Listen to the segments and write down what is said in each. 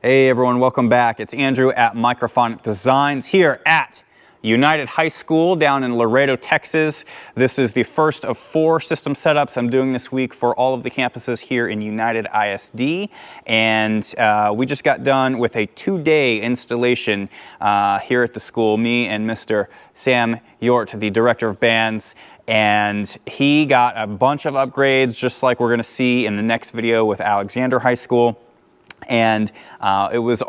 Hey everyone, welcome back. It's Andrew at Microphonic Designs here at United High School down in Laredo, Texas. This is the first of 4 system setups I'm doing this week for all of the campuses here in United ISD. And we just got done with a 2-day installation here at the school, me and Mr. Sam Yort, the director of bands. And he got a bunch of upgrades, just like we're gonna see in the next video with Alexander High School. And it was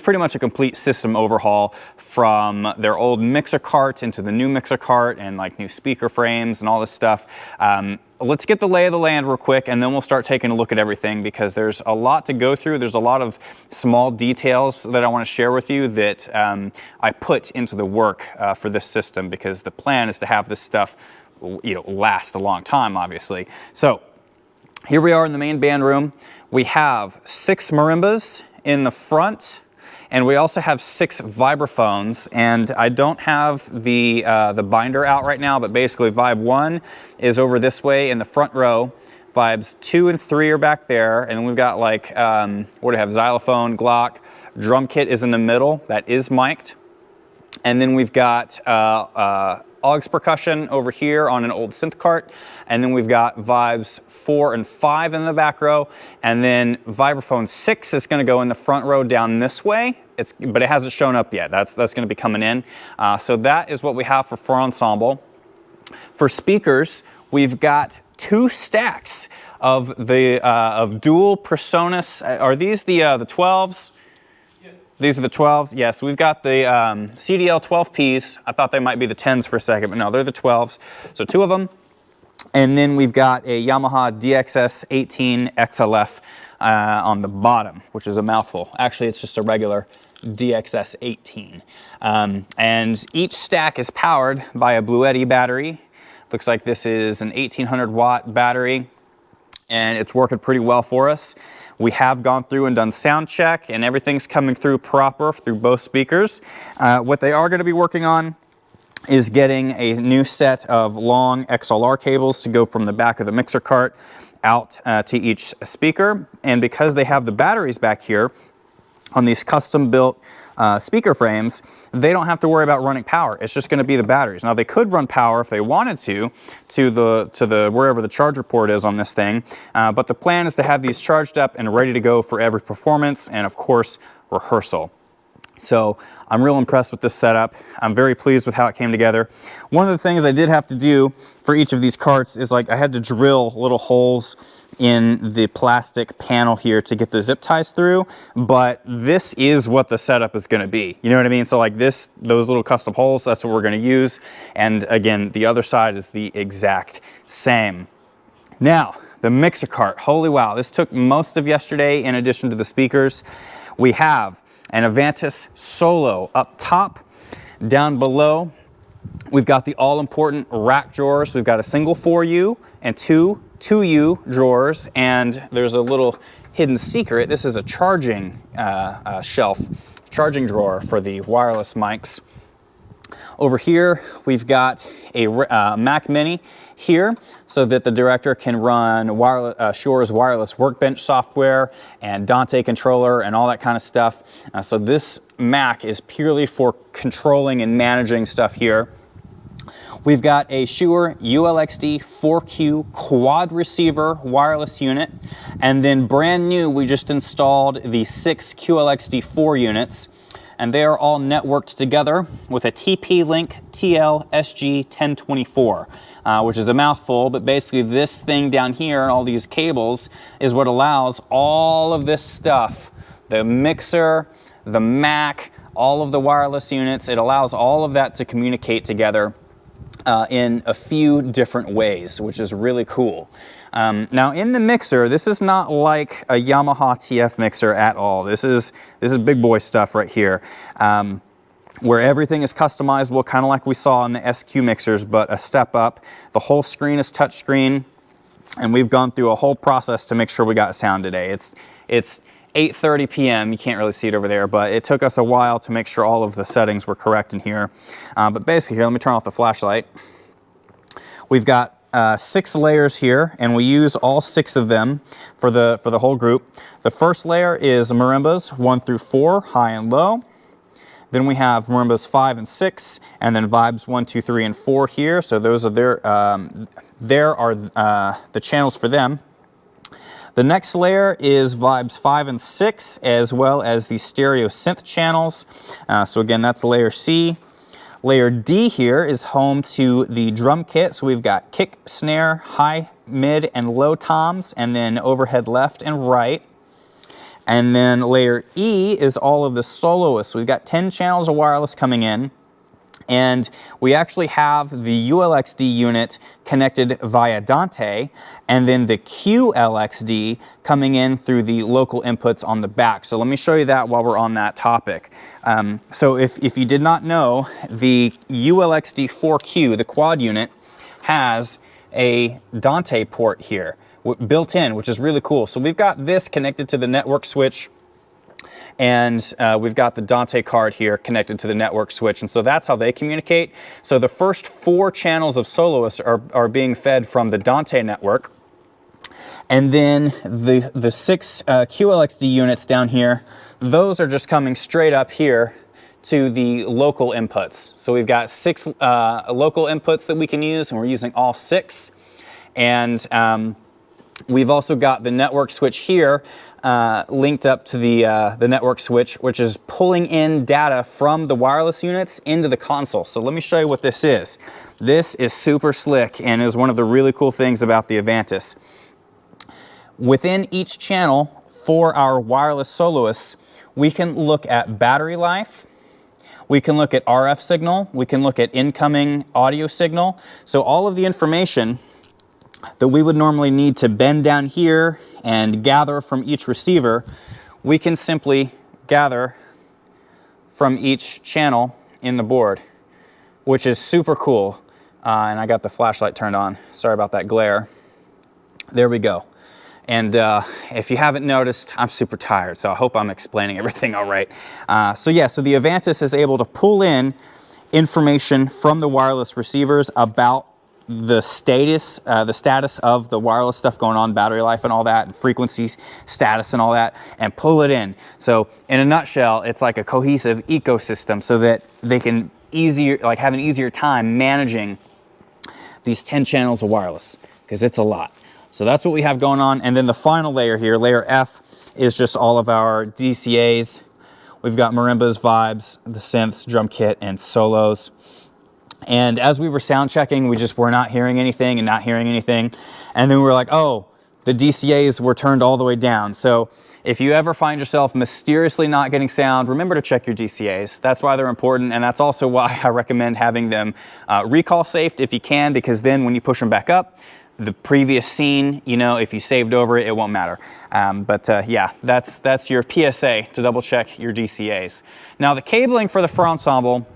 pretty much a complete system overhaul from their old mixer cart into the new mixer cart and like new speaker frames and all this stuff. Let's get the lay of the land real quick and then we'll start taking a look at everything because there's a lot to go through. There's a lot of small details that I want to share with you that I put into the work for this system because the plan is to have this stuff, last a long time, obviously. So here we are in the main band room. We have 6 marimbas in the front, and we also have 6 vibraphones. And I don't have the binder out right now, but basically Vibe 1 is over this way in the front row. Vibes 2 and 3 are back there, and then we've got like, what do we have? Xylophone, Glock, drum kit is in the middle, that is mic'd. And then we've got aux percussion over here on an old synth cart, and then we've got vibes 4 and 5 in the back row, and then vibraphone 6 is going to go in the front row down this way. But it hasn't shown up yet. That's going to be coming in. So that is what we have for ensemble. For speakers, we've got 2 stacks of the dual PreSonus. Are these the 12s? These are the 12s. Yes, we've got the CDL 12Ps. I thought they might be the 10s for a second, but no, they're the 12s. So 2 of them. And then we've got a Yamaha DXS 18 XLF on the bottom, which is a mouthful. Actually, it's just a regular DXS 18. And each stack is powered by a Bluetti battery. Looks like this is an 1800 watt battery, and it's working pretty well for us. We have gone through and done sound check, and everything's coming through proper through both speakers. What they are going to be working on is getting a new set of long XLR cables to go from the back of the mixer cart out to each speaker. And because they have the batteries back here on these custom built speaker frames, they don't have to worry about running power. It's just going to be the batteries. Now they could run power if they wanted to the wherever the charger port is on this thing, but the plan is to have these charged up and ready to go for every performance and of course rehearsal. So I'm real impressed with this setup. I'm very pleased with how it came together. One of the things I did have to do for each of these carts is like I had to drill little holes in the plastic panel here to get the zip ties through, but this is what the setup is going to be. You know what I mean? So like those little custom holes, that's what we're going to use. And again, the other side is the exact same. Now, the mixer cart, holy wow, this took most of yesterday in addition to the speakers. We have an Avantis Solo up top. Down below, we've got the all-important rack drawers. We've got a single 4U and 2 2U drawers, and there's a little hidden secret. This is a charging shelf, charging drawer for the wireless mics. Over here, we've got a Mac Mini here so that the director can run Shure's wireless workbench software and Dante controller and all that kind of stuff. So this Mac is purely for controlling and managing stuff here. We've got a Shure ULXD 4Q quad receiver wireless unit, and then brand new, we just installed the 6 QLXD4 units, and they are all networked together with a TP-Link TL-SG1024, which is a mouthful, but basically this thing down here and all these cables is what allows all of this stuff, the mixer, the Mac, all of the wireless units, it allows all of that to communicate together in a few different ways, which is really cool. Now in the mixer, this is not like a Yamaha TF mixer at all. This is big boy stuff right here, where everything is customizable, kind of like we saw in the SQ mixers, but a step up. The whole screen is touch screen, and we've gone through a whole process to make sure we got sound today. It's 8:30 p.m. You can't really see it over there, but it took us a while to make sure all of the settings were correct in here. But basically here, let me turn off the flashlight. We've got 6 layers here, and we use all 6 of them for the whole group. The first layer is marimbas 1 through 4, high and low. Then we have marimbas 5 and 6, and then vibes 1, 2, 3, and 4 here. So those are the channels for them. The next layer is vibes 5 and 6, as well as the stereo synth channels. So again, that's layer C. Layer D here is home to the drum kit. So we've got kick, snare, high, mid, and low toms, and then overhead left and right. And then layer E is all of the soloists. We've got 10 channels of wireless coming in. And we actually have the ULXD unit connected via Dante, and then the QLXD coming in through the local inputs on the back. So let me show you that while we're on that topic. So if you did not know, the ULXD4Q, the quad unit, has a Dante port here built in, which is really cool. So we've got this connected to the network switch, and we've got the Dante card here connected to the network switch, and so that's how they communicate. So the first 4 channels of soloists are being fed from the Dante network, and then the 6 QLXD units down here, those are just coming straight up here to the local inputs. So we've got 6 local inputs that we can use, and we're using all 6. And we've also got the network switch here linked up to the network switch, which is pulling in data from the wireless units into the console. So let me show you what this is. This is super slick and is one of the really cool things about the Avantis. Within each channel for our wireless soloists, we can look at battery life, we can look at RF signal, we can look at incoming audio signal. So all of the information that we would normally need to bend down here and gather from each receiver, we can simply gather from each channel in the board, which is super cool. And I got the flashlight turned on. Sorry about that glare. There we go. And if you haven't noticed, I'm super tired, so I hope I'm explaining everything all right. So yeah, so the Avantis is able to pull in information from the wireless receivers about the status of the wireless stuff going on, battery life and all that, and frequencies, status and all that, and pull it in. So in a nutshell, it's like a cohesive ecosystem so that they can have an easier time managing these 10 channels of wireless, because it's a lot. So that's what we have going on. And then the final layer here, layer F, is just all of our DCAs. We've got marimbas, vibes, the synths, drum kit, and solos. And as we were sound checking, we just were not hearing anything and not hearing anything. And then we were like, oh, the DCAs were turned all the way down. So if you ever find yourself mysteriously not getting sound, remember to check your DCAs. That's why they're important. And that's also why I recommend having them recall saved if you can, because then when you push them back up, the previous scene, you know, if you saved over it, it won't matter. Yeah, that's your PSA to double check your DCAs. Now the cabling for the Fur Ensemble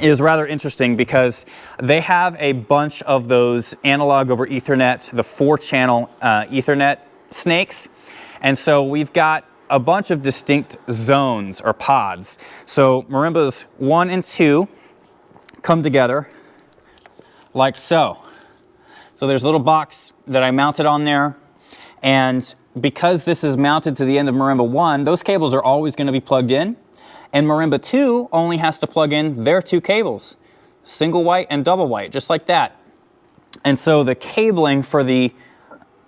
is rather interesting because they have a bunch of those analog over Ethernet, the 4-channel Ethernet snakes. And so we've got a bunch of distinct zones or pods. So marimbas 1 and 2 come together like so. So there's a little box that I mounted on there, and because this is mounted to the end of marimba 1, those cables are always going to be plugged in, and marimba 2 only has to plug in their 2 cables, single white and double white, just like that. And so the cabling for the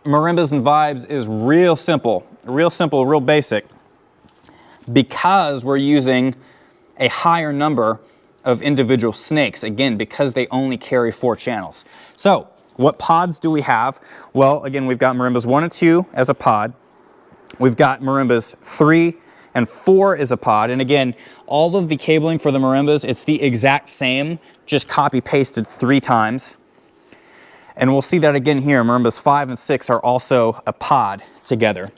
marimbas and vibes is real simple, real basic, because we're using a higher number of individual snakes, again, because they only carry 4 channels. So what pods do we have? Well, again, we've got marimbas 1 and 2 as a pod. We've got marimbas 3 and 4 as a pod. And again, all of the cabling for the marimbas, it's the exact same, just copy pasted 3 times. And we'll see that again here. Marimbas 5 and 6 are also a pod together.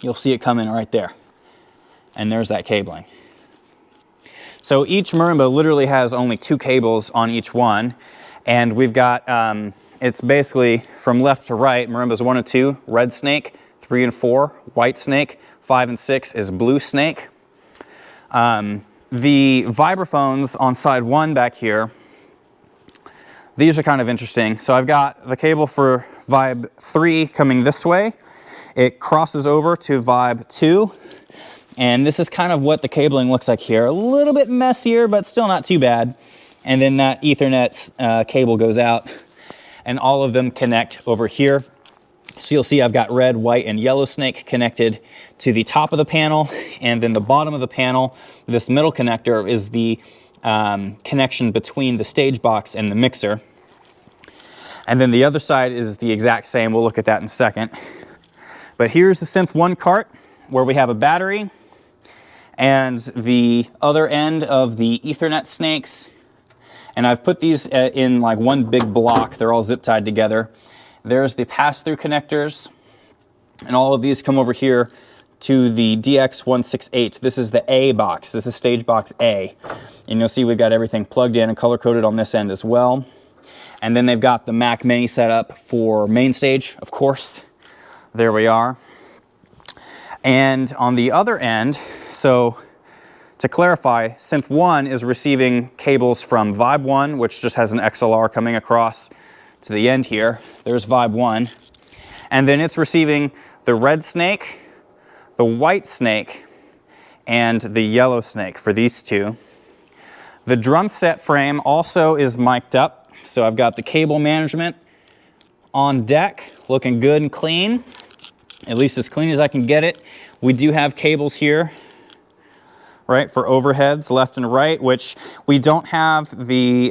You'll see it come in right there. And there's that cabling. So each marimba literally has only 2 cables on each one. And we've got, it's basically from left to right, marimbas 1 and 2, red snake, 3 and 4, white snake, 5 and 6 is blue snake. The vibraphones on side 1 back here, these are kind of interesting. So I've got the cable for Vibe 3 coming this way. It crosses over to Vibe 2. And this is kind of what the cabling looks like here. A little bit messier, but still not too bad. And then that Ethernet cable goes out, and all of them connect over here. So you'll see I've got red, white, and yellow snake connected to the top of the panel, and then the bottom of the panel, this middle connector is the connection between the stage box and the mixer. And then the other side is the exact same. We'll look at that in a second. But here's the Synth 1 cart where we have a battery and the other end of the Ethernet snakes. And I've put these in like one big block. They're all zip tied together. There's the pass-through connectors, and all of these come over here to the DX168. This is the A box. This is stage box A. And you'll see we've got everything plugged in and color-coded on this end as well. And then they've got the Mac Mini set up for main stage, of course. There we are. And on the other end, so to clarify, Synth 1 is receiving cables from Vibe 1, which just has an XLR coming across to the end here. There's Vibe 1. And then it's receiving the red snake, the white snake, and the yellow snake for these two. The drum set frame also is mic'd up. So I've got the cable management on deck, looking good and clean, at least as clean as I can get it. We do have cables here, right, for overheads left and right, which we don't have the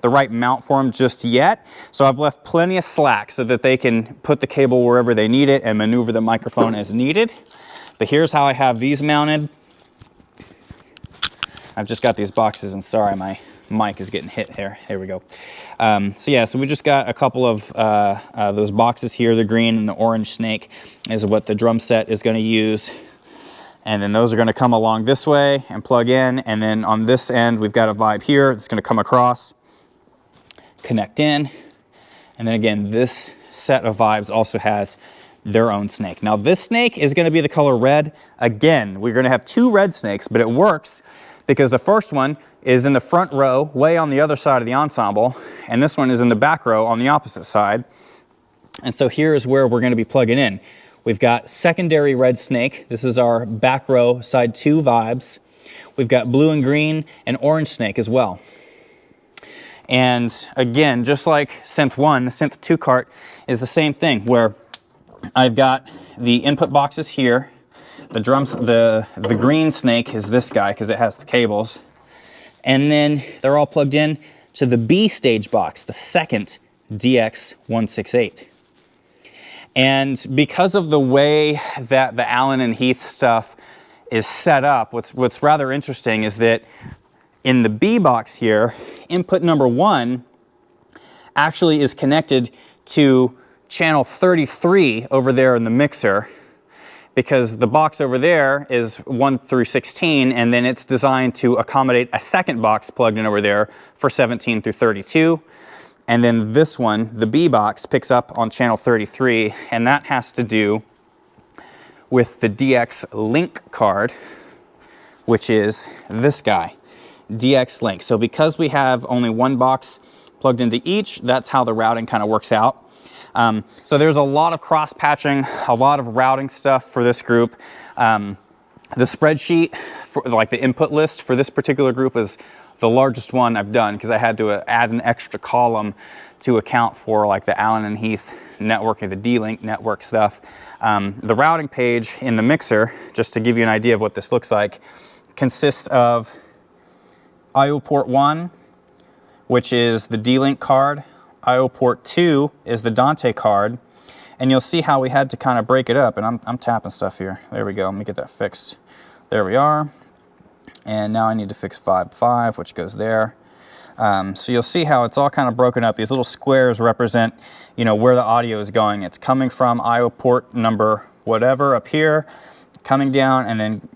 right mount for them just yet. So I've left plenty of slack so that they can put the cable wherever they need it and maneuver the microphone as needed. But here's how I have these mounted. I've just got these boxes, and sorry, my mic is getting hit here. There we go. So yeah, so we just got a couple of those boxes here. The green and the orange snake is what the drum set is going to use. And then those are going to come along this way and plug in. And then on this end, we've got a Vibe here that's going to come across, connect in. And then again, this set of Vibes also has their own snake. Now this snake is going to be the color red. Again, we're going to have two red snakes, but it works because the first one is in the front row, way on the other side of the ensemble, and this one is in the back row on the opposite side. And so here is where we're going to be plugging in. We've got secondary red snake. This is our back row side 2 Vibes. We've got blue and green and orange snake as well. And again, just like Synth 1, the Synth 2 cart is the same thing, where I've got the input boxes here. The drums, the green snake is this guy because it has the cables. And then they're all plugged in to the B stage box, the second DX168. And because of the way that the Allen and Heath stuff is set up, what's rather interesting is that in the B box here, input number 1 actually is connected to channel 33 over there in the mixer, because the box over there is 1 through 16, and then it's designed to accommodate a second box plugged in over there for 17 through 32. And then this one, the B box, picks up on channel 33, and that has to do with the DX Link card, which is this guy, DX Link. So because we have only one box plugged into each, that's how the routing kind of works out. So there's a lot of cross-patching, a lot of routing stuff for this group. The spreadsheet, for, like the input list for this particular group, is the largest one I've done because I had to add an extra column to account for like the Allen and Heath networking, the D-Link network stuff. The routing page in the mixer, just to give you an idea of what this looks like, consists of IO port 1, which is the D-Link card. IO port 2 is the Dante card, and you'll see how we had to kind of break it up, and I'm tapping stuff here. There we go, let me get that fixed. There we are. And now I need to fix Vibe 5, which goes there. So you'll see how it's all kind of broken up. These little squares represent, you know, where the audio is going. It's coming from IO port number whatever up here, coming down, and then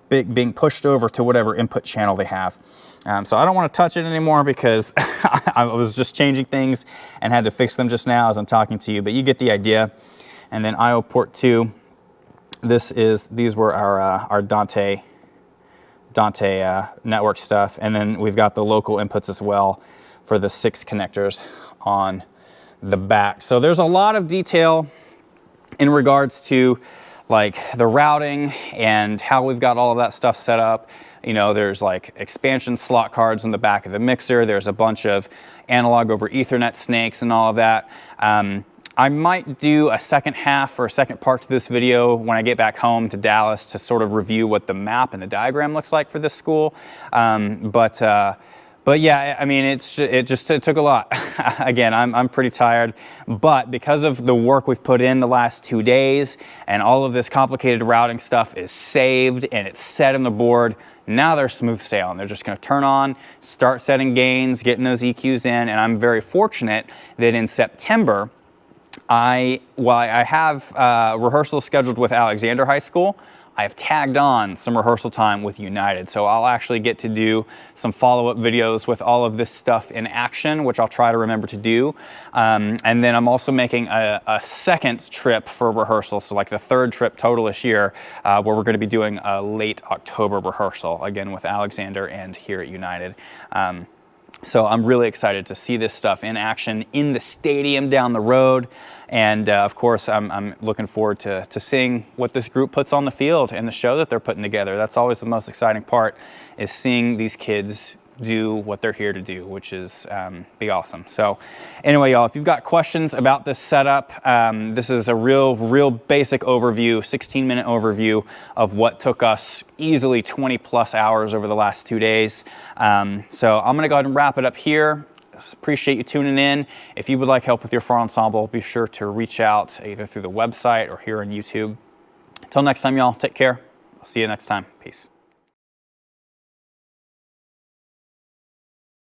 being pushed over to whatever input channel they have. So I don't want to touch it anymore because I was just changing things and had to fix them just now as I'm talking to you, but you get the idea. And then IO port 2, these were our Dante network stuff, and then we've got the local inputs as well for the 6 connectors on the back. So there's a lot of detail in regards to like the routing and how we've got all of that stuff set up. You know, there's like expansion slot cards in the back of the mixer. There's a bunch of analog over Ethernet snakes and all of that. I might do a second half or a second part to this video when I get back home to Dallas to sort of review what the map and the diagram looks like for this school. But yeah, I mean, it took a lot. Again, I'm pretty tired, but because of the work we've put in the last 2 days and all of this complicated routing stuff is saved and it's set in the board, now they're smooth sailing. They're just gonna turn on, start setting gains, getting those EQs in, and I'm very fortunate that in September, I have rehearsals scheduled with Alexander High School. I have tagged on some rehearsal time with United. So I'll actually get to do some follow-up videos with all of this stuff in action, which I'll try to remember to do. And then I'm also making a second trip for rehearsal. So like the 3rd trip total this year, where we're gonna be doing a late October rehearsal, again with Alexander and here at United. So I'm really excited to see this stuff in action in the stadium down the road. And of course, I'm looking forward to seeing what this group puts on the field and the show that they're putting together. That's always the most exciting part, is seeing these kids do what they're here to do, which is be awesome. So anyway, y'all, if you've got questions about this setup, this is a real basic overview, 16-minute overview of what took us easily 20+ hours over the last 2 days. So I'm gonna go ahead and wrap it up here. Appreciate you tuning in. If you would like help with your farm ensemble, be sure to reach out either through the website or here on YouTube. Until next time, y'all, take care. I'll see you next time. Peace.